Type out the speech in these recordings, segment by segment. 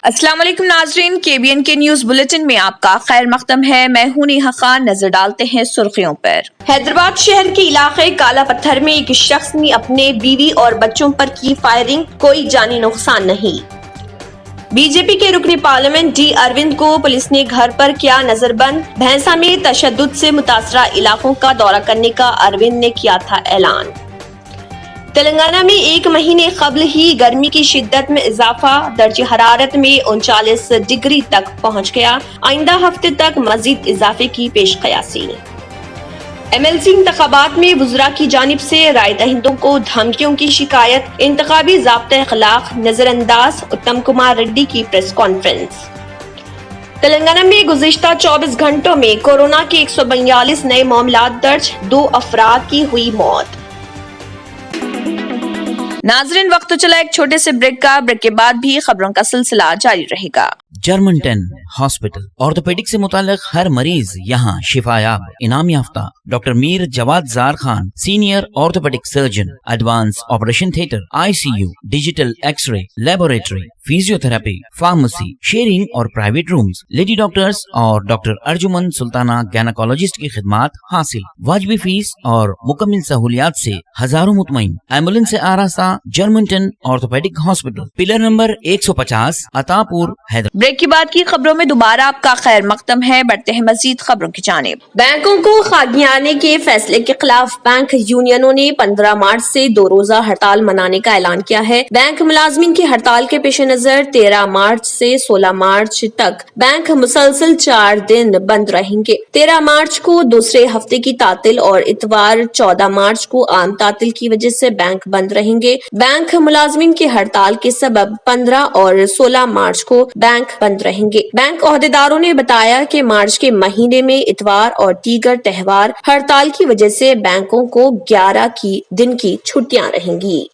अस्सलाम वालेकुम नाजरीन, KBN के न्यूज बुलेटिन में आपका खैर मकदम है। मैं हूं नेहा खान। नजर डालते हैं सुर्खियों पर। हैदराबाद शहर के इलाके काला पत्थर में एक शख्स ने अपने बीवी और बच्चों पर की फायरिंग, कोई जानी नुकसान नहीं। बीजेपी के रुकने पार्लियामेंट डी अरविंद को पुलिस ने घर पर किया नजरबंद। भैंसा में तशद्दुद से मुतासरा इलाकों का दौरा करने का अरविंद ने किया था ऐलान। तेलंगाना में एक महीने कबल ही गर्मी की शिद्दत में इजाफा, दर्जे हरारत में 39 डिग्री तक पहुंच गया। आइंदा हफ्ते तक मजीद इजाफे की पेशकयासी। MLC इंतखाबात में वुज़रा की जानिब से राय दहिंदों को धमकियों की शिकायत, इंतखाबी ज़ाब्ता अखलाक नजरअंदाज। उत्तम कुमार रेड्डी की प्रेस कॉन्फ्रेंस। तेलंगाना में गुज़िश्ता 24 घंटों में कोरोना के 142 नए मामला दर्ज, 2 अफराद की हुई मौत। नाजरीन, वक्त तो चला एक छोटे से ब्रेक का। ब्रेक के बाद भी खबरों का सिलसिला जारी रहेगा। जर्मनटन हॉस्पिटल ऑर्थोपेडिक से मुताल्लिक हर मरीज यहाँ शिफायाब। इनाम याफ्ता doctor Mir Jawad Zar Khan, senior orthopaedic surgeon, advance operation theatre, ICU, digital xray, laboratory, physiotherapy, pharmacy, sharing और प्राइवेट रूम्स, लेडी डॉक्टर्स और डॉक्टर अर्जुमन सुल्ताना गैनाकोलॉजिस्ट की खिदमात हासिल। वाजबी फीस और मुकम्मल सहूलियात से हजारों मुतमईन। एम्बुलेंस से आरास्ता Germanton orthopaedic hospital, pillar number 150, Attapur, Hyderabad. Break के बाद की खबरों में दोबारा आपका खैर मकदम है। बढ़ते हैं मजीद खबरों की जानिब। बैंकों को खामियाने के फैसले के खिलाफ बैंक यूनियनों ने 15 मार्च से 2 रोजा हड़ताल मनाने का ऐलान किया है। बैंक मुलाजमीन की हड़ताल के पेश नजर 13 मार्च से 16 मार्च तक बैंक मुसलसल 4 दिन बंद रहेंगे। 13 मार्च को दूसरे हफ्ते की तातिल और इतवार 14 मार्च को आम तातिल की वजह से बैंक बंद रहेंगे। बैंक मुलाजमीन की हड़ताल के सबब 15 और 16 मार्च को बैंक बंद रहेंगे। बैंक ओहदेदारों ने बताया कि मार्च के महीने में इतवार और दीगर त्योहार हड़ताल की वजह से बैंकों को 11 दिन की छुट्टियां रहेंगी।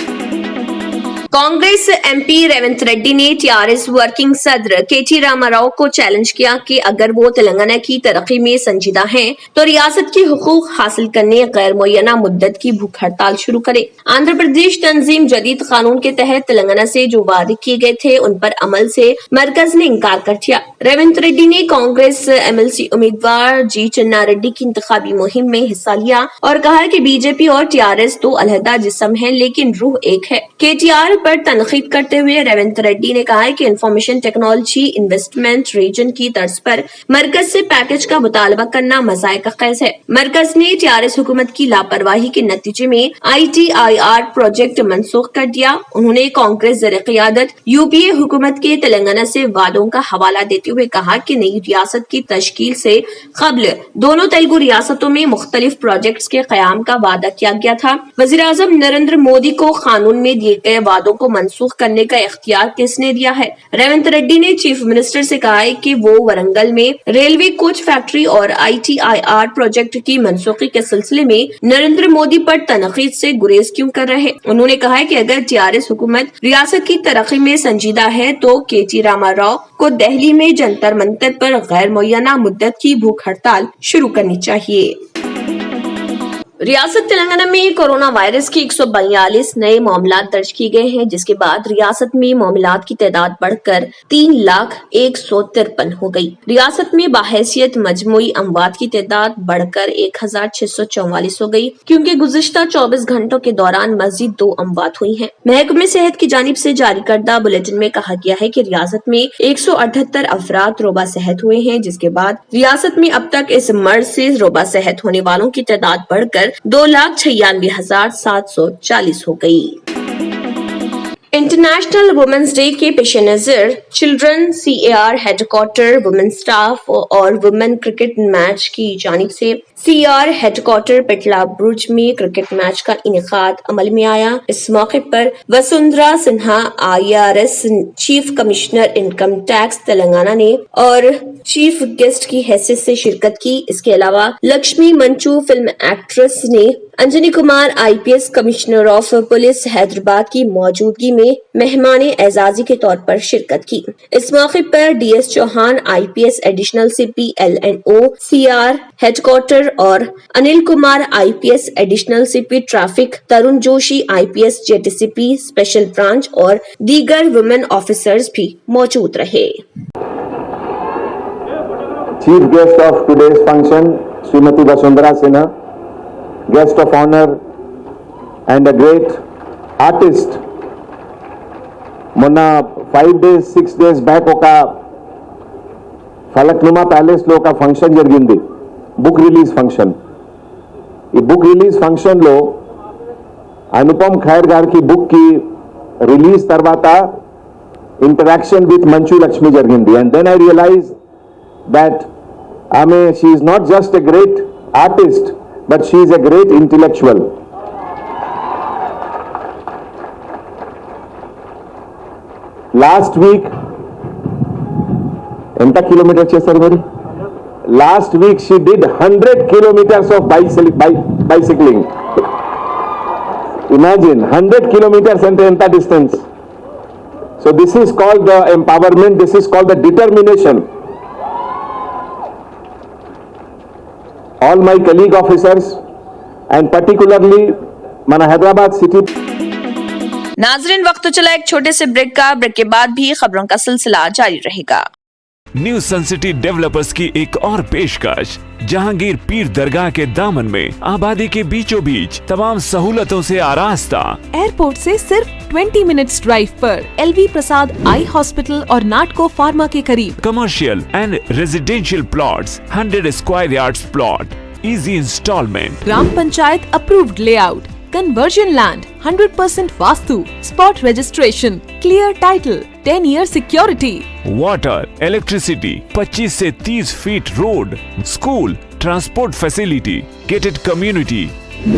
कांग्रेस MP रेवंत रेड्डी ने TRS वर्किंग सदर KT रामाराव को चैलेंज किया कि अगर वो तेलंगाना की तरक्की में संजीदा हैं, तो रियासत के हुकूक हासिल करने गैर मुय्यना मुद्दत की भूख हड़ताल शुरू करे। आंध्र प्रदेश तंजीम जदीद कानून के तहत तेलंगाना से जो वादे किए गए थे, उन पर अमल से मरकज ने इनकार कर दिया। रेवंत रेड्डी ने कांग्रेस MLC उम्मीदवार G चन्ना रेड्डी की इंतखाबी मुहिम में हिस्सा लिया और कहा कि BJP और TRS दो अलहदा जिस्म है, लेकिन रूह एक है। KTR पर तनकीद करते हुए रेवंत रेड्डी ने कहा है कि इंफॉर्मेशन टेक्नोलॉजी इन्वेस्टमेंट रीजन की तर्ज पर मरकज से पैकेज का मुतालबा करना मज़ाए का खैज है। मरकज ने TRS हुकूमत की लापरवाही के नतीजे में ITIR प्रोजेक्ट मनसूख कर दिया। उन्होंने कांग्रेस ज़र क़ियादत UPA हुकूमत के तेलंगाना से वादों का हवाला देते हुए कहा कि नई रियासत की तश्कील से कबल दोनों तेलुगु रियासतों में मुख्तलिफ प्रोजेक्ट्स के क़याम का वादा किया गया था। वज़ीर-ए-आज़म नरेंद्र मोदी को कानून में दिए गए वादों को मनसूख करने का इख्तियार किसने दिया है? रेवंत रेड्डी ने चीफ मिनिस्टर से कहा है कि वो वरंगल में रेलवे कोच फैक्ट्री और ITIR प्रोजेक्ट की मनसूखी के सिलसिले में नरेंद्र मोदी पर तनकीद से गुरेज क्यों कर रहे। उन्होंने कहा है कि अगर TRS हुकूमत रियासत की तरक्की में संजीदा है, तो KT रामाराव को दिल्ली में जंतर मंतर पर गैर मुय्यना मुद्दत की भूख हड़ताल शुरू करनी चाहिए। रियासत तेलंगाना में कोरोना वायरस के 142 नए मामला दर्ज किए गए हैं, जिसके बाद रियासत में मामलात की तादाद बढ़कर 3,153 हो गई। रियासत में बाहैसियत मजमूई अमवात की तादाद बढ़कर 1,644 हो गई, क्योंकि गुज़िश्ता 24 घंटों के दौरान मजीद 2 अमवात हुई हैं। महकमे सेहत की जानिब से जारी करदा बुलेटिन में कहा गया है कि रियासत में 178 अफराद रोबा सेहत हुए हैं, जिसके बाद रियासत में अब तक इस मर्ज से रोबा सेहत होने वालों की तादाद बढ़कर 2,96,740 हो गई। इंटरनेशनल वुमेन्स डे के पेश नजर children CAR headquarter women staff और वुमेन क्रिकेट मैच की जानिब से CR हेडक्वार्टर पिटला बुर्ज में क्रिकेट मैच का इनेकाद अमल में आया। इस मौके पर Vasundhara Sinha IRS chief commissioner income tax Telangana ने और चीफ गेस्ट की हैसियत से शिरकत की। इसके अलावा लक्ष्मी मंचू फिल्म एक्ट्रेस ने Anjani Kumar IPS commissioner of police Hyderabad की मौजूदगी में मेहमान एजाजी के तौर पर शिरकत की। इस मौके पर DS Chauhan IPS additional CP LNO CR headquarter और Anil Kumar IPS additional CP traffic, Tarun Joshi IPS JTCP special branch और दीगर वुमेन ऑफिसर्स भी मौजूद रहे। Chief guest of today's function, Srimati Vasundhara Sinha, guest of honor and a great artist. మొన్న 5 days 6 days back ఒక Falaknuma palace లో ఒక ఫంక్షన్ జరిగింది, బుక్ రిలీజ్ ఫంక్షన్. ఈ బుక్ రిలీజ్ ఫంక్షన్ లో అనుపమ్ ఖైర్ గారికి బుక్ కి రిలీజ్ తర్వాత ఇంటరాక్షన్ విత్ మంచు లక్ష్మి జరిగింది. And then I realize that she is not just a great artist, but she is a great intellectual. Last week, ఎంత kilometre చేశారు మరి? Last week she did 100 kilometers of bicycling. Imagine 100 kilometers అంటే ఎంత distance? So this is called the empowerment, this is called the determination. All my colleague officers and particularly mana Hyderabad city. नाजरीन, वक्त तो चला एक छोटे से ब्रेक का। ब्रेक के बाद भी खबरों का सिलसिला जारी रहेगा। न्यू सन सिटी डेवलपर्स की एक और पेशकश, जहांगीर पीर दरगाह के दामन में आबादी के बीचों बीच तमाम सहूलतों से आरास्ता। एयरपोर्ट से सिर्फ 20 मिनट्स ड्राइव पर LV प्रसाद आई हॉस्पिटल और नाटको फार्मा के करीब। Commercial and residential plots, 100 square yards plot, easy installment, ग्राम panchayat approved layout, conversion land, 100% vastu, spot registration, clear title, 10 year security, water, electricity, 25 से 30 feet road, school, transport facility, gated community.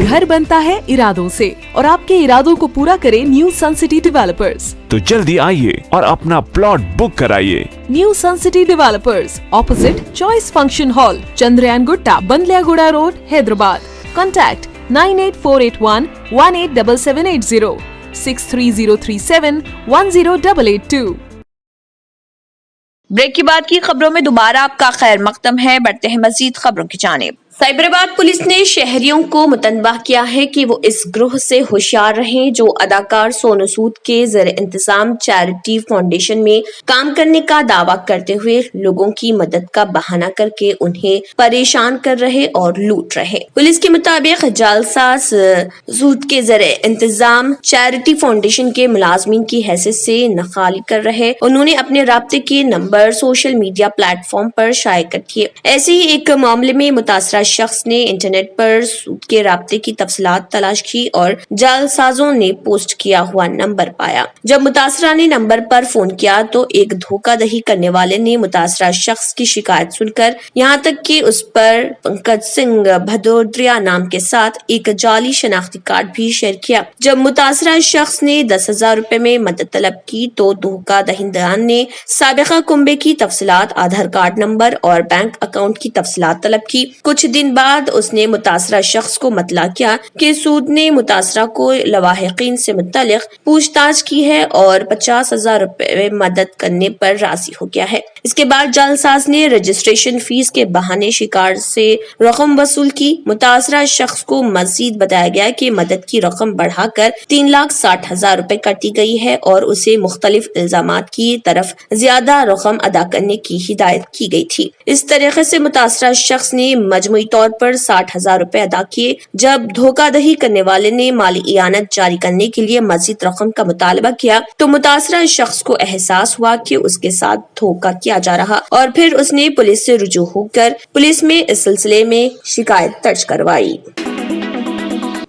घर बनता है इरादों से और आपके इरादों को पूरा करे न्यू सन सिटी डेवलपर्स। तो जल्दी आइए और अपना प्लॉट बुक कराइए। New sun city developers, opposite choice function hall, Chandrayangutta, Bandlaguda road, Hyderabad. Contact 98481 187780, 63037 10882। Break के बाद की खबरों में दोबारा आपका खैर मकदम है। बढ़ते हैं मजीद खबरों की जानिब। साइबराबाद पुलिस ने शहरियों को मुतनबह किया है कि वो इस ग्रोह से होशियार रहें जो अदाकार सोनू सूद के ज़र इंतजाम चैरिटी फाउंडेशन में काम करने का दावा करते हुए लोगों की मदद का बहाना करके उन्हें परेशान कर रहे और लूट रहे। पुलिस के मुताबिक जालसाज सूद के ज़र इंतजाम चैरिटी फाउंडेशन के मुलाजमीन की हैसियत से नखाली कर रहे। उन्होंने अपने राब्ते के नंबर सोशल मीडिया प्लेटफॉर्म पर शाये कर किए। ऐसे ही एक मामले में मुतासरा शख्स ने इंटरनेट पर सूद के राब्ते की तफसीलात तलाश की और जालसाजों ने पोस्ट किया हुआ नंबर पाया। जब मुतासरा ने नंबर पर फोन किया तो एक धोखाधड़ी करने वाले ने मुतासरा शख्स की शिकायत सुनकर यहाँ तक कि उस पर पंकज सिंह भदौरिया नाम के साथ एक जाली शनाख्ती कार्ड भी शेयर किया। जब मुतासरा शख्स ने 10,000 रुपए में मदद तलब की तो धोखा दहिंदान ने साबिका कुंबे की तफसीलात, आधार कार्ड नंबर और बैंक अकाउंट की तफसीलात तलब की। कुछ दिन बाद उसने मुतासरा शख्स को मतला किया कि सूद ने मुतासरा को लवाहिकीन से मुतल्लिक पूछताछ की है और 50,000 रुपए मदद करने पर राजी हो गया है। इसके बाद जालसाज ने रजिस्ट्रेशन फीस के बहाने शिकार से रकम वसूल की। मुतासरा शख्स को मजीद बताया गया कि मदद की रकम बढ़ाकर 3,60,000 रुपए कर दी गई है और उसे मुख्तलिफ इल्जामात की तरफ ज्यादा रकम अदा करने की हिदायत की गई थी। इस तरीके से मुतासरा शख्स ने मजमूई तौर पर 60,000 रुपए अदा किए। जब धोखाधड़ी करने वाले ने माली इयानत जारी करने के लिए मजीद रकम का मुतालबा किया तो मुतासरा शख्स को एहसास हुआ कि उसके साथ धोखा किया जा रहा और फिर उसने पुलिस से रुजू होकर पुलिस में इस सिलसिले में शिकायत दर्ज करवाई।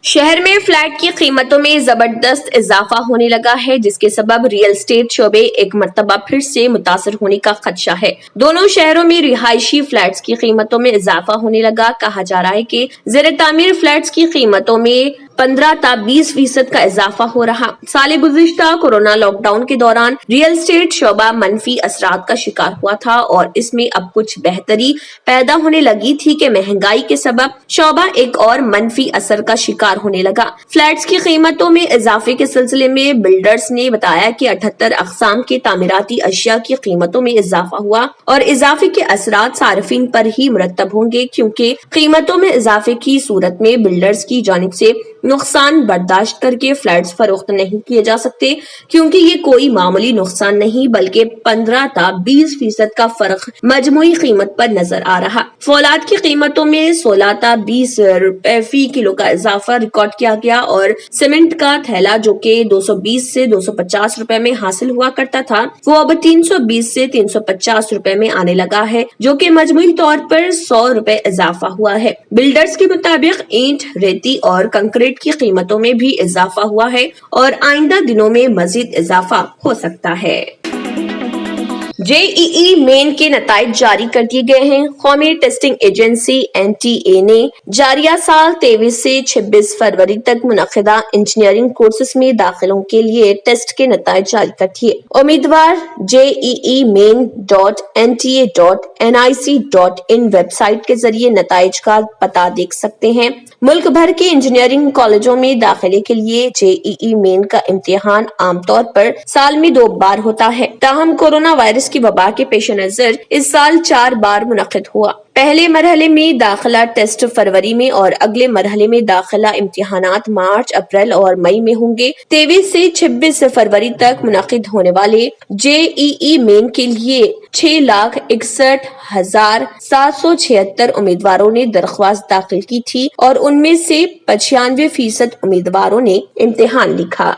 शहर में फ्लैट की कीमतों में जबरदस्त इजाफा होने लगा है, जिसके सबब रियल एस्टेट शोबे एक मर्तबा फिर से मुतासर होने का खदशा है। दोनों शहरों में रिहायशी फ्लैट्स की कीमतों में इजाफा होने लगा। कहा जा रहा है कि ज़ेर तामीर फ्लैट्स की कीमतों में 15 ta 20% का इजाफा हो रहा। साल गुज़िश्ता कोरोना लॉकडाउन के दौरान रियल एस्टेट शोबा मनफी असरात का शिकार हुआ था और इसमें अब कुछ बेहतरी पैदा होने लगी थी कि महंगाई के सबब शोबा एक और मनफी असर का शिकार होने लगा। फ्लैट्स की कीमतों में इजाफे के सिलसिले में बिल्डर्स ने बताया कि 78 अक़साम के तामीराती अशिया की कीमतों में इजाफा हुआ और इजाफे के असरात सार्फिन पर ही मुरत्तब होंगे, क्योंकि कीमतों में इजाफे की सूरत में बिल्डर्स की जानिब से नुकसान बर्दाश्त करके फ्लैट्स फरोख्त नहीं किए जा सकते, क्योंकि ये कोई मामूली नुकसान नहीं बल्कि 15 ta 20% का फर्क मजमूई कीमत पर नजर आ रहा। फौलाद की कीमतों में 16 ta 20 रुपए फी किलो का इजाफा रिकॉर्ड किया गया और सीमेंट का थैला जो कि 220 से 250 रुपए में हासिल हुआ करता था, वो अब 320 से 350 रुपए में आने लगा है, जो कि मजमूई तौर पर 100 रुपए इजाफा हुआ है। बिल्डर्स के मुताबिक ईंट, रेती और कंक्रीट की कीमतों में भी इजाफा हुआ है और आइंदा दिनों में मजीद इजाफा हो सकता है। जेईई मेन के नताइज जारी कर दिए गए हैं। कौमी टेस्टिंग एजेंसी NTA ने जारिया साल 23 से 26 फरवरी तक मुनक़िदा इंजीनियरिंग कोर्सेज में दाखिलों के लिए टेस्ट के नताइज जारी कर दिए। उम्मीदवार jeemain.nta.nic.in वेबसाइट के जरिए नताइज का पता देख सकते हैं। मुल्क भर के इंजीनियरिंग कॉलेजों में दाखिले के लिए जेईई मेन का इम्तिहान आमतौर पर साल में 2 बार होता है। ताहम कोरोना वायरस की वबा के पेश नजर इस साल 4 बार मुनक़िद हुआ। पहले मरहले में दाखिला टेस्ट फरवरी में और अगले मरहले में दाखिला इम्तिहानात मार्च, अप्रैल और मई में होंगे। 23 से 26 फरवरी तक मुनक़िद होने वाले जेईई मेन के लिए 6,61,776 उम्मीदवारों ने दरख्वास्त दाखिल की थी और उनमें से 95% उम्मीदवारों ने इम्तिहान लिखा।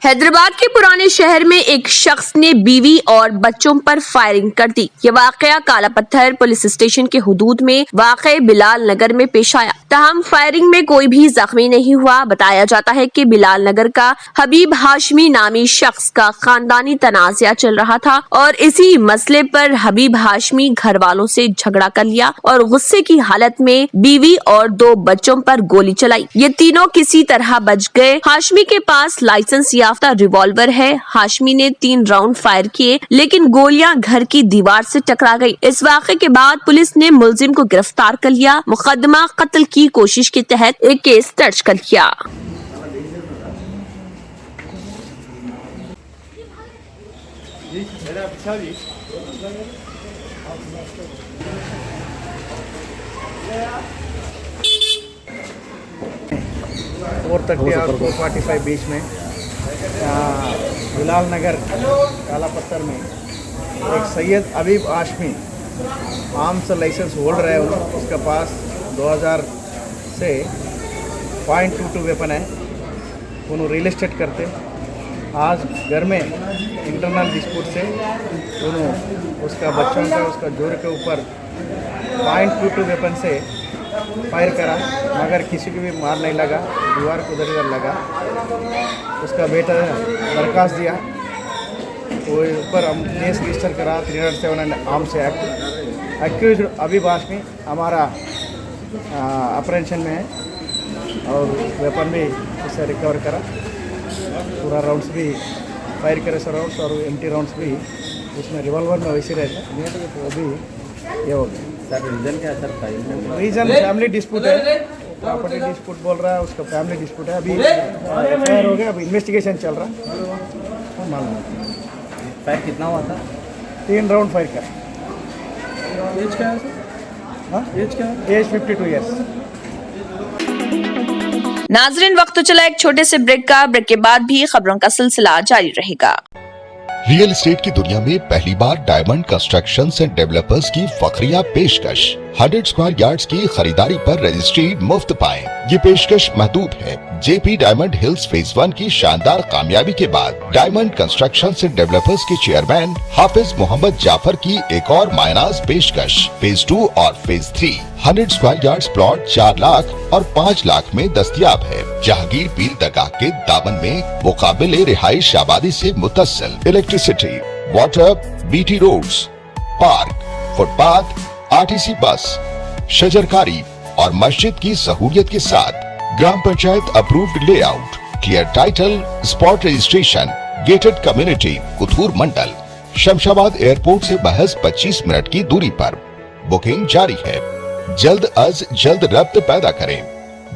हैदराबाद के पुराने शहर में एक शख्स ने बीवी और बच्चों पर फायरिंग कर दी। ये वाकया काला पत्थर पुलिस स्टेशन के हुदूद में वाक़े बिलाल नगर में पेश आया। ताहम फायरिंग में कोई भी जख्मी नहीं हुआ। बताया जाता है कि बिलाल नगर का हबीब हाशमी नामी शख्स का खानदानी तनाज़ा चल रहा था और इसी मसले पर हबीब हाशमी घर वालों से झगड़ा कर लिया और गुस्से की हालत में बीवी और 2 बच्चों पर गोली चलाई। ये तीनों किसी तरह बच गए। हाशमी के पास लाइसेंस याफ्ता रिवॉल्वर है। हाशमी ने 3 राउंड फायर किए, लेकिन गोलियां घर की दीवार से टकरा गई। इस वाक़े के बाद पुलिस ने मुलजिम को गिरफ्तार कर लिया। मुकदमा कत्ल की कोशिश के तहत एक केस दर्ज कर लिया। और 45 बीच में बिलाल नगर काला पत्थर में एक सैयद हबीब हाशमी आर्म्स लाइसेंस होल्डर है। उसके पास 2000 से .22 वेपन है। उन्होंने रियल एस्टेट करते। आज घर में इंटरनल डिस्प्यूट से उन्होंने उसका बच्चों का उसका जोर के ऊपर .22 वेपन से फायर करा, मगर किसी को भी मार नहीं लगा। दीवार को उधर लगा। उसका बेटा दरखास्त दिया, वो ऊपर हम केस रजिस्टर करा 307 आर्म्स एक्ट। एक्यूज हबीब हाशमी हमारा ऑपरेशन में है और वेपन भी उससे रिकवर करा। पूरा राउंड्स भी फायर करे सर राउंड्स और एम्प्टी राउंड्स भी उसमें रिवॉल्वर में वैसे रहता है, तो वो भी ये हो गया। सर रीज़न क्या है सर? रीज़न फैमिली डिस्प्यूट है, प्रॉपर्टी डिस्प्यूट बोल रहा है, उसका फैमिली डिस्प्यूट है। अभी फायर हो गया, अभी इन्वेस्टिगेशन चल रहा है। मालूम फायर कितना हुआ था? 3 राउंड फायर कर। एज क्या है सर? हाँ एज क्या है? Age 52 years. नाजरीन, वक्त तो चला एक छोटे से ब्रेक का। ब्रेक के बाद भी खबरों का सिलसिला जारी रहेगा। रियल एस्टेट की दुनिया में पहली बार डायमंड कंस्ट्रक्शंस एंड डेवलपर्स की फखरिया पेशकश 100 स्क्वायर यार्ड्स की खरीदारी पर रजिस्ट्री मुफ्त पाएं। ये पेशकश महदूद है। जेपी डायमंड हिल्स फेज 1 की शानदार कामयाबी के बाद डायमंड कंस्ट्रक्शन एंड डेवलपर्स के चेयरमैन हाफिज मोहम्मद जाफर की एक और मायनाज पेशकश फेज 2 और phase 3 100 square yards plot 4 lakh और 5 लाख में दस्तयाब है। जहांगीर पीर दरगाह के दामन में मुकाबिले रिहाइश आबादी से मुतस्सिल electricity, water, BT roads, park, footpath, RTC bus, शजरकारी और मस्जिद की सहूलियत के साथ gram panchayat approved layout, clear title, spot registration, gated community, Kothur mandal, Shamshabad airport से महज 25 मिनट की दूरी पर। बुकिंग जारी है। जल्द अज जल्द रब्त पैदा करें।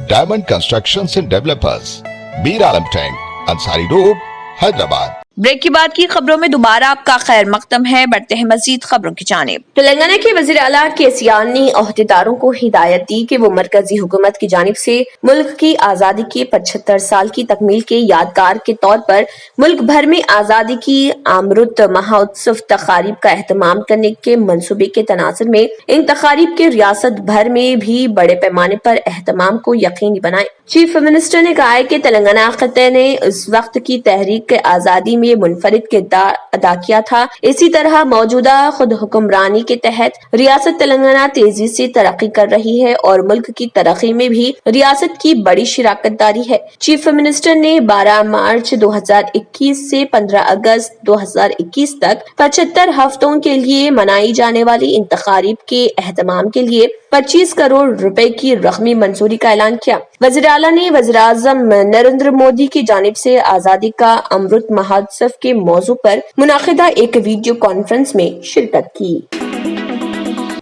Diamond construction and developers, Mir Alam tank, Ansari road, Hyderabad. Break के बाद की खबरों में दोबारा आपका खैर मकदम है। बढ़ते हैं मजीद खबरों की जानिब। तेलंगाना के वजीर आला केसीआर ने अहदेदारों को हिदायत दी कि वो मरकजी हुकूमत की जानिब से मुल्क की आजादी के 75 साल की तकमील के यादगार के तौर पर मुल्क भर में आजादी की अमृत महोत्सव तकारीब का एहतमाम करने के मंसूबे के तनाजुर में इन तकारीब के रियासत भर में भी बड़े पैमाने पर एहतमाम को यकीनी बनाए। चीफ मिनिस्टर ने कहा है कि तेलंगाना खत्ते ने इस वक्त की तहरीक के आजादी में मुनफरिद किरदार अदा किया था। इसी तरह मौजूदा खुद हुक्मरानी के तहत रियासत तेलंगाना तेजी से तरक्की कर रही है और मुल्क की तरक्की में भी रियासत की बड़ी शिराकत दारी है। चीफ मिनिस्टर ने 12 मार्च 2021 से 15 अगस्त 2021 तक 75 हफ्तों के लिए मनाई जाने वाली इन तकारीब के एहतमाम के लिए 25 करोड़ रुपए की रकमी मंजूरी का ऐलान किया। वज़ीर आला ने वज़ीर आज़म नरेंद्र मोदी की जानिब से आजादी का अमृत महोत्सव के मौजू पर मुनाकिदा एक वीडियो कॉन्फ्रेंस में शिरकत की।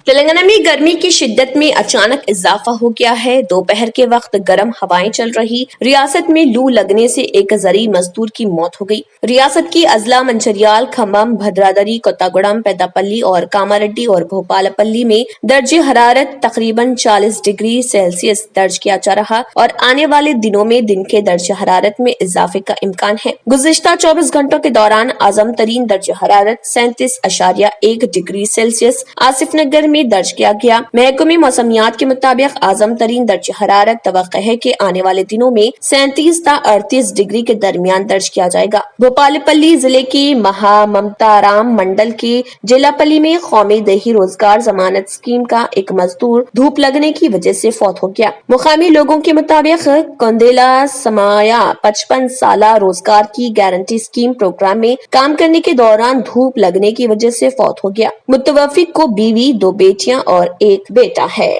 तेलंगाना में गर्मी की शिद्दत में अचानक इजाफा हो गया है। दोपहर के वक्त गर्म हवाएं चल रही। रियासत में लू लगने से एक ज़री मजदूर की मौत हो गई। रियासत की अजला मंचरियाल, खम्बम, भद्रादरी, कोत्तागुड़म, पेदापल्ली और कामारेड्डी और भोपालपल्ली में दर्जे हरारत तकरीबन 40 डिग्री सेल्सियस दर्ज किया जा रहा और आने वाले दिनों में दिन के दर्जे हरारत में इजाफे का इम्कान है। गुज़िश्ता 24 घंटों के दौरान आजम तरीन दर्जे हरारत 37.1 डिग्री सेल्सियस आसिफ नगर में दर्ज किया गया। महकमे मौसमियात के मुताबिक आजम तरीन दर्ज हरारत तवक्को है कि आने वाले दिनों में 37 से 38 डिग्री के दरमियान दर्ज किया जाएगा। भोपालपल्ली जिले के महाममताराम मंडल के जिलापल्ली में कौमी देही रोजगार जमानत स्कीम का एक मजदूर धूप लगने की वजह से फौत हो गया। मुकामी लोगों के मुताबिक कंदेला समाया 55 साला रोजगार की गारंटी स्कीम प्रोग्राम में काम करने के दौरान धूप लगने की वजह से फौत हो गया। मुतवफ्फिक को बीवी, 2 बेटियां और एक बेटा है।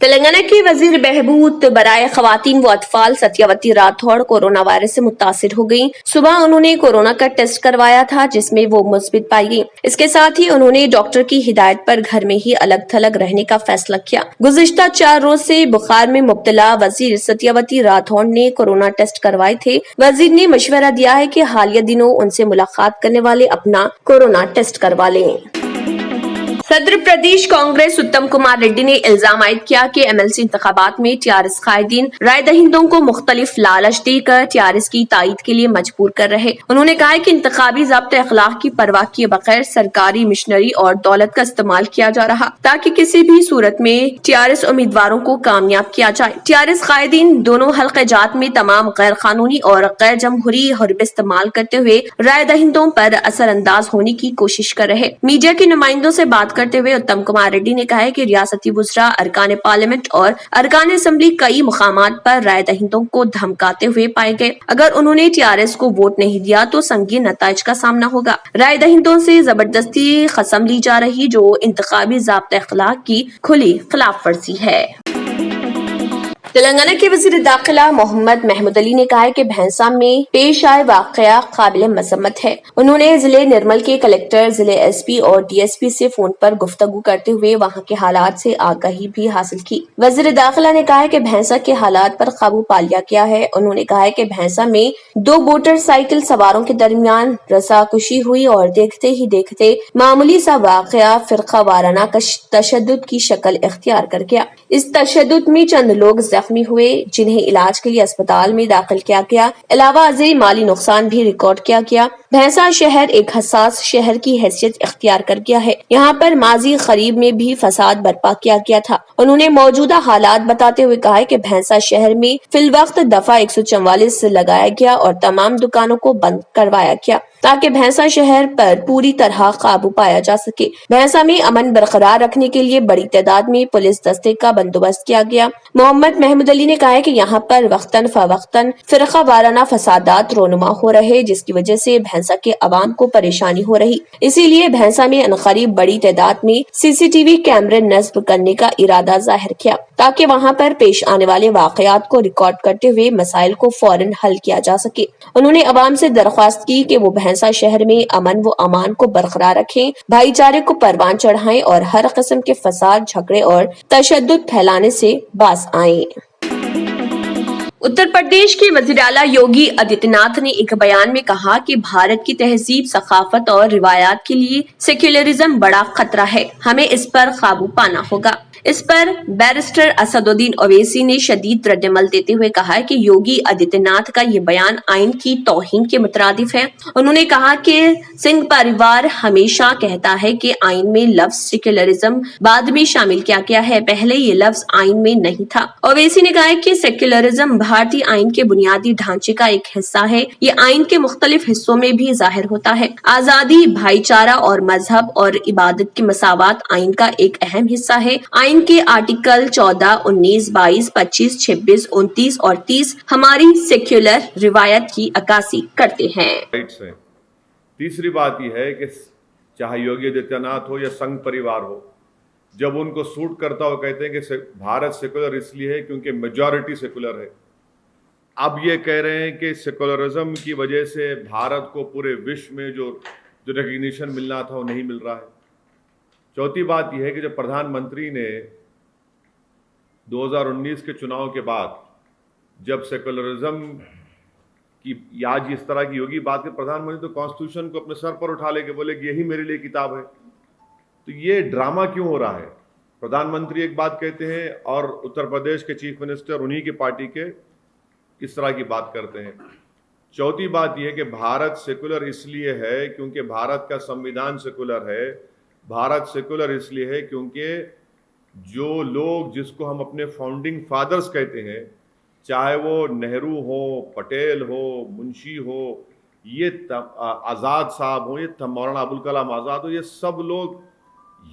तेलंगाना के वजीर बहबूद बराए खवातीन व अतफाल सत्यावती राठौड़ कोरोना वायरस से मुतासिर हो गयी। सुबह उन्होंने कोरोना का टेस्ट करवाया था जिसमें वो मुस्बित पाई गयी। इसके साथ ही उन्होंने डॉक्टर की हिदायत पर घर में ही अलग थलग रहने का फैसला किया। गुज़िश्ता 4 रोज से बुखार में मुब्तला वजीर सत्यावती राठौड़ ने कोरोना टेस्ट करवाए थे। वजीर ने मशवरा दिया है कि हालिया दिनों उनसे मुलाकात करने वाले अपना कोरोना टेस्ट करवा लें। सदर प्रदेश कांग्रेस उत्तम कुमार रेड्डी ने इल्जाम आयद किया कि एमएलसी इंतखाबात में टीआरएस कायदीन राय दहिंदों को मुख्तलिफ लालच देकर टीआरएस की तायद के लिए मजबूर कर रहे। उन्होंने कहा कि इंतखाबी ज़ाब्ते अखलाक की परवाह किए बगैर सरकारी मिशनरी और दौलत का इस्तेमाल किया जा रहा ताकि किसी भी सूरत में टीआरएस उम्मीदवारों को कामयाब किया जाए। टीआरएस कायदीन दोनों हल्के जात में तमाम गैर कानूनी और गैर जमहूरी हरबे इस्तेमाल करते हुए राय दहिंदों पर असरअंदाज होने की कोशिश कर रहे। मीडिया के नुमाइंदों से बात करते हुए उत्तम कुमार रेड्डी ने कहा है कि रियासती वुज़रा, अरकान पार्लियामेंट और अरकान असेंबली कई मुकामात पर राय दहिंदों को धमकाते हुए पाए गए। अगर उन्होंने टीआरएस को वोट नहीं दिया तो संगीन नताइज का सामना होगा। राय दहिंदों से जबरदस्ती कसम ली जा रही जो इंतखाबी ज़ाब्ते अखलाक की खुली खिलाफ वर्जी है। तेलंगाना के वजीर दाखिला मोहम्मद महमूद अली ने कहा है कि भैंसा में पेश आए वाकया काबिल मजम्मत है। उन्होंने जिले निर्मल के कलेक्टर, जिले एसपी और डीएसपी से फोन पर गुफ्तगू करते हुए वहां के हालात से आगाही भी हासिल की। वजीर दाखिला ने कहा है कि भैंसा के हालात पर काबू पा लिया गया है। उन्होंने कहा है कि भैंसा में 2 मोटरसाइकिल सवारों के दरमियान रसाकुशी हुई और देखते ही देखते मामूली सा वाकया फिरका वाराना तशद्दुद की शक्ल इख्तियार कर गया। इस तशद्दुद में चंद लोग जख्मी हुए, जिन्हें इलाज के लिए अस्पताल में दाखिल किया गया। अलावा अज़ी माली नुकसान भी रिकॉर्ड किया गया। भैंसा शहर एक हसास शहर की हैसियत इख्तियार कर गया है। यहाँ पर माजी करीब में भी फसाद बर्पा किया गया था। उन्होंने मौजूदा हालात बताते हुए कहा है कि भैंसा शहर में फिलवक्त दफा 144 लगाया गया और तमाम दुकानों को बंद करवाया गया ताकि भैंसा शहर पर पूरी तरह काबू पाया जा सके। भैंसा में अमन बरकरार रखने के लिए बड़ी तादाद में पुलिस दस्ते का बंदोबस्त किया गया। मोहम्मद महमूद अली ने कहा है कि यहाँ पर वक्तन फवक्तन फिरका वाराना फसादात रोनुमा हो रहे, जिसकी वजह से भैंसा के अवाम को परेशानी हो रही। इसीलिए भैंसा में अनकरीब बड़ी तादाद में CCTV कैमरे नस्ब करने का इरादा जाहिर किया ताकि वहाँ पर पेश आने वाले वाकयात को रिकॉर्ड करते हुए मसाइल को फौरन हल किया जा सके। उन्होंने अवाम से दरख्वास्त की कि वो भैंसा शहर में अमन व अमान को बरकरार रखें, भाईचारे को परवान चढ़ाएं और हर किस्म के फसाद, झगड़े और तशद्दुद फैलाने से बाज आएं। उत्तर प्रदेश के वज़ीर आला योगी आदित्यनाथ ने एक बयान में कहा कि भारत की तहजीब, सकाफत और रिवायात के लिए सेक्युलरिज्म बड़ा खतरा है, हमें इस पर काबू पाना होगा। इस पर बैरिस्टर असदुद्दीन ओवैसी ने शदीद रद्दमल देते हुए कहा है कि योगी आदित्यनाथ का ये बयान आइन की तौहीन के मुतरादिफ है। उन्होंने कहा कि सिंह परिवार हमेशा कहता है कि आइन में लफ्ज सेक्युलरिज्म बाद में शामिल किया गया है, पहले ये लफ्ज आइन में नहीं था। ओवैसी ने कहा है कि सेक्युलरिज्म भारतीय आइन के बुनियादी ढांचे का एक हिस्सा है। ये आइन के मुख्तलिफ हिस्सों में भी जाहिर होता है। आजादी, भाईचारा और मजहब और इबादत की मसावत आइन का एक अहम हिस्सा है। आइन के आर्टिकल 14, 19, 22, 25, 26, 29 और 30 हमारी सेक्युलर रिवायत की अक्कासी करते हैं। तीसरी बात यह है कि चाहे योगी आदित्यनाथ हो या संघ परिवार हो, जब उनको सूट करता हो कहते हैं कि भारत सेकुलर इसलिए है क्योंकि मेजॉरिटी सेकुलर है। अब ये कह रहे हैं कि सेकुलरिज्म की वजह से भारत को पूरे विश्व में जो रिकग्निशन मिलना था वो नहीं मिल रहा है। चौथी बात यह है कि जब प्रधानमंत्री ने 2019 के चुनाव के बाद जब सेकुलरिज्म की आज इस तरह की होगी बात, के प्रधानमंत्री तो कॉन्स्टिट्यूशन को अपने सर पर उठा लेके बोले कि यही मेरे लिए किताब है। तो ये ड्रामा क्यों हो रहा है? प्रधानमंत्री एक बात कहते हैं और उत्तर प्रदेश के चीफ मिनिस्टर उन्हीं की पार्टी के इस तरह की बात करते हैं। चौथी बात यह है कि भारत सेकुलर इसलिए है क्योंकि भारत का संविधान सेकुलर है। भारत सेकुलर इसलिए है क्योंकि जो लोग जिसको हम अपने फाउंडिंग फादर्स कहते हैं, चाहे वो नेहरू हो, पटेल हो, मुंशी हो, ये आज़ाद साहब हो, ये मौलाना अबुल कलाम आज़ाद हो, ये सब लोग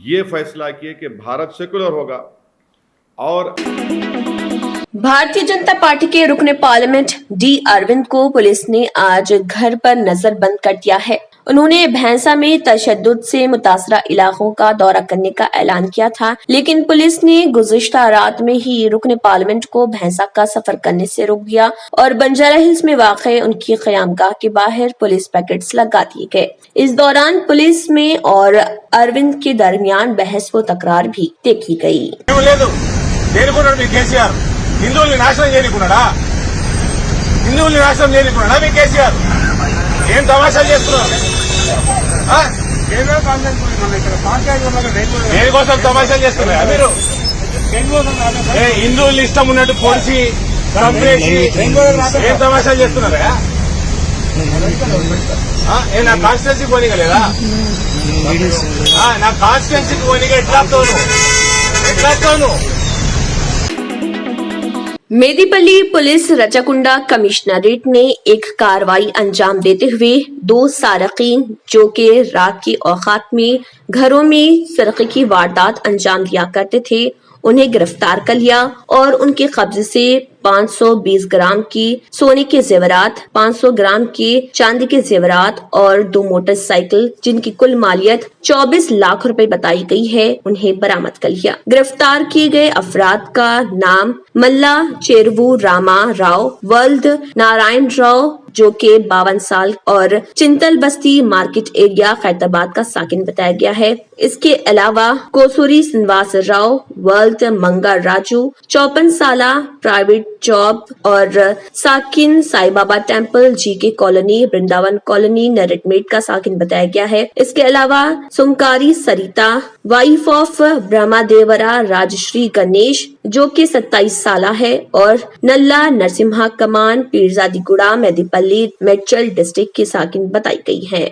ये फैसला किए कि भारत सेकुलर होगा। और भारतीय जनता पार्टी के रुकने पार्लियामेंट डी अरविंद को पुलिस ने आज घर पर नजरबंद कर दिया है। उन्होंने भैंसा में तशद्दुद से मुतासरा इलाकों का दौरा करने का ऐलान किया था, लेकिन पुलिस ने गुज़िश्ता रात में ही रुकने पार्लियामेंट को भैंसा का सफर करने से रोक दिया और बंजारा हिल्स में वाक़े उनकी क़यामगाह के बाहर पुलिस पैकेट्स लगा दिए गए। इस दौरान पुलिस में और अरविंद के दरमियान बहस व तकरार भी देखी गयी। హిందువుల్ని నాశనం చేయనికున్నాడా? హిందువుల్ని నాశనం చేయనికున్నాడా మీ కేసీఆర్? ఏం తమాషాలు చేస్తున్నారు? దేనికోసం తమాషాలు చేస్తున్నారా మీరు? హిందువుల్ని ఇష్టం ఉన్నట్టు పొడిచి చంపేసి ఏం తమాషాలు చేస్తున్నారా? నా కాన్స్టిట్యున్సీకి పోనీగలేదా? నా కాన్స్టిట్యున్సీకి పోనీగా ఎట్లా వస్తావు? मेदीपल्ली पुलिस रचाकुंडा कमिश्नरेट ने एक कार्रवाई अंजाम देते हुए 2 सारकीन जो कि रात की औकात में घरों में सरक़े की वारदात अंजाम दिया करते थे, उन्हें गिरफ्तार कर लिया और उनके कब्जे से 520 ग्राम की सोने के जेवरात, 500 ग्राम के चांदी के जेवरात और 2 मोटरसाइकिल जिनकी कुल मालियत 24 लाख रुपए बताई गई है, उन्हें बरामद कर लिया। गिरफ्तार किए गए अफराद का नाम मल्ला चेरवू रामा राव, वर्ल्ड नारायण राव जो के 52 साल और चिंतल बस्ती मार्केट एरिया खैरताबाद का साकिन बताया गया है। इसके अलावा कोसूरी श्रीनिवास राव, वर्ल्ड मंगा राजू, 54 साला प्राइवेट चौक और साकिन Sai Baba temple, GK colony, Vrindavan colony, Neredmet का साकिन बताया गया है। इसके अलावा सुमकारी सरिता, वाइफ ऑफ ब्रह्मादेवरा राजश्री गणेश जो कि 27 साल है, और नल्ला नरसिम्हा कमान, पीरजादीगुड़ा, मेदीपल्ली, मेडचल डिस्ट्रिक्ट की साकिन बताई गई है।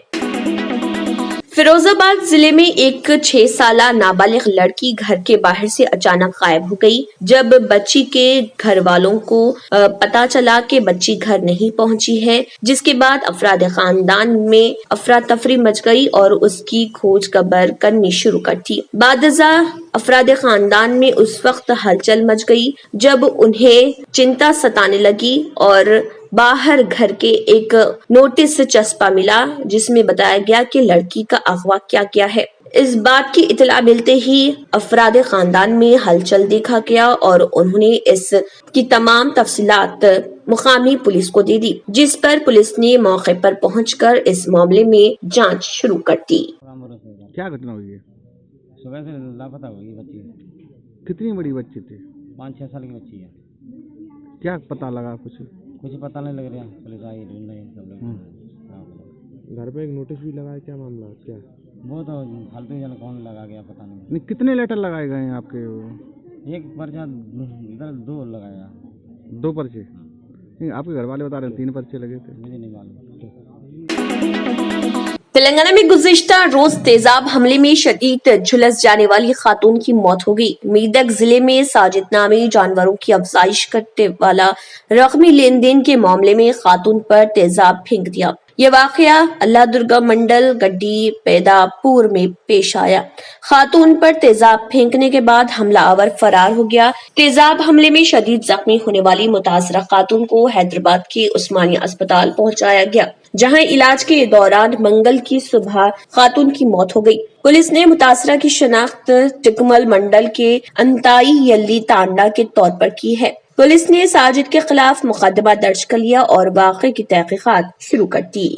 फिरोजाबाद जिले में एक 6 साल नाबालिग लड़की घर के बाहर से अचानक गायब हो गई। जब बच्ची के घर वालों को पता चला कि बच्ची घर नहीं पहुंची है, जिसके बाद अफराद खानदान में अफरा तफरी मच गई और उसकी खोज खबर करनी शुरू कर दी। बादजा अफराद खानदान में उस वक्त हलचल मच गई जब उन्हें चिंता सताने लगी और बाहर घर के एक नोटिस चस्पा मिला जिसमें बताया गया कि लड़की का अगवा किया है। इस बात की इतला मिलते ही अफराद खानदान में हलचल देखा गया और उन्होंने इसकी तमाम तफसीलात मुकामी पुलिस को दे दी, जिस पर पुलिस ने मौके पर पहुंचकर इस मामले में जांच शुरू कर दी। क्या घटना हुई है? सुबह से लापता हुई बच्ची। कितनी बड़ी बच्ची थी? 5-6 साल की बच्ची है। क्या पता लगा? कुछ पता नहीं लग रहा, पुलिस आई ढूंढ रही सब लोग। घर पे एक नोटिस भी लगा है, क्या मामला क्या? वो तो फालतू जन कौन लगा गया पता नहीं। कितने लेटर लगाए गए हैं आपके? एक पर्चा इधर 2 लगाया। 2 पर्चे? नहीं, आपके घर वाले बता रहे हैं 3 पर्चे लगे थे। मुझे नहीं मालूम। तेलंगाना में गुज़िश्ता रोज तेजाब हमले में शदीद झुलस जाने वाली खातून की मौत हो गई। मेदक जिले में साजिद नामी जानवरों की अफजाइश करने वाला रकमी लेन देन के मामले में खातून पर तेजाब फेंक दिया। ये वाकया अल्लाह दुर्गा मंडल गड्डी पैदापुर में पेश आया। खातून पर तेजाब फेंकने के बाद हमलावर फरार हो गया। तेजाब हमले में शदीद जख्मी होने वाली मुतासरा खातून को हैदराबाद के उस्मानिया अस्पताल पहुंचाया गया, जहां इलाज के दौरान मंगल की सुबह खातून की मौत हो गई। पुलिस ने मुतासरा की शनाख्त टिकमल मंडल के अंताई यल्ली तांडा के तौर पर की है। पुलिस ने साजिद के खिलाफ मुकदमा दर्ज कर लिया और वाक़े की तहकीकात शुरू कर दी।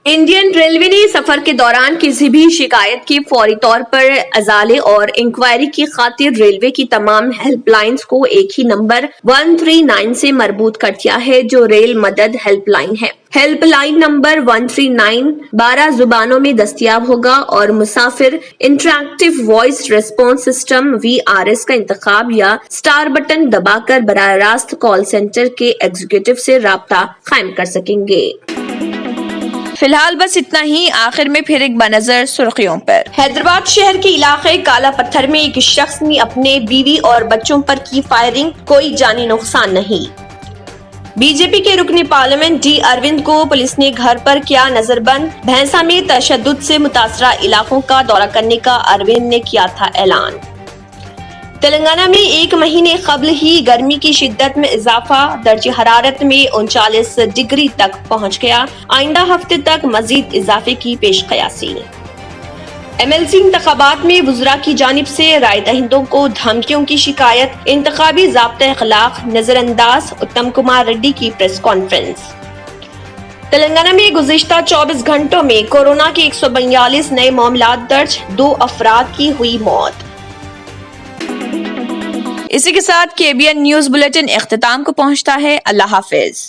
इंडियन रेलवे ने सफर के दौरान किसी भी शिकायत के फौरी तौर पर अजाले और इंक्वायरी की खातिर रेलवे की तमाम हेल्पलाइंस को एक ही नंबर 139 से मरबूत कर दिया है, जो रेल मदद हेल्पलाइन है। हेल्पलाइन नंबर 139 12 जुबानों में दस्तयाब होगा और मुसाफिर interactive voice response system VRS का इंतखाब या स्टार बटन दबाकर बराह रास्त कॉल सेंटर के एग्जीक्यूटिव से राब्ता कायम कर सकेंगे। फिलहाल बस इतना ही। आखिर में फिर एक बनजर सुर्खियों पर। हैदराबाद शहर के इलाके काला पत्थर में एक शख्स ने अपने बीवी और बच्चों पर की फायरिंग, कोई जानी नुकसान नहीं। बीजेपी के रुकने पार्लियामेंट डी अरविंद को पुलिस ने घर पर किया नजरबंद। भैंसा में तशद्दुद से मुतासरा इलाकों का दौरा करने का अरविंद ने किया था ऐलान। तेलंगाना में 1 महीने कबल ही गर्मी की शिद्दत में इजाफा, दर्जे हरारत में 39 डिग्री तक पहुंच गया। आइंदा हफ्ते तक मजीद इजाफे की पेशकयासी। MLC इंतखाबात में वुज़रा की जानिब से राय दहिंदों को धमकियों की शिकायत, इंतखाबी ज़ाब्ता अखलाक नजरअंदाज, उत्तम कुमार रेड्डी की प्रेस कॉन्फ्रेंस। तेलंगाना में गुज़िश्ता 24 घंटों में कोरोना के 142 नए मामलात दर्ज, 2 अफराद की हुई मौत। इसी के साथ KBN न्यूज बुलेटिन इख्तिताम को पहुंचता है। अल्लाह हाफिज।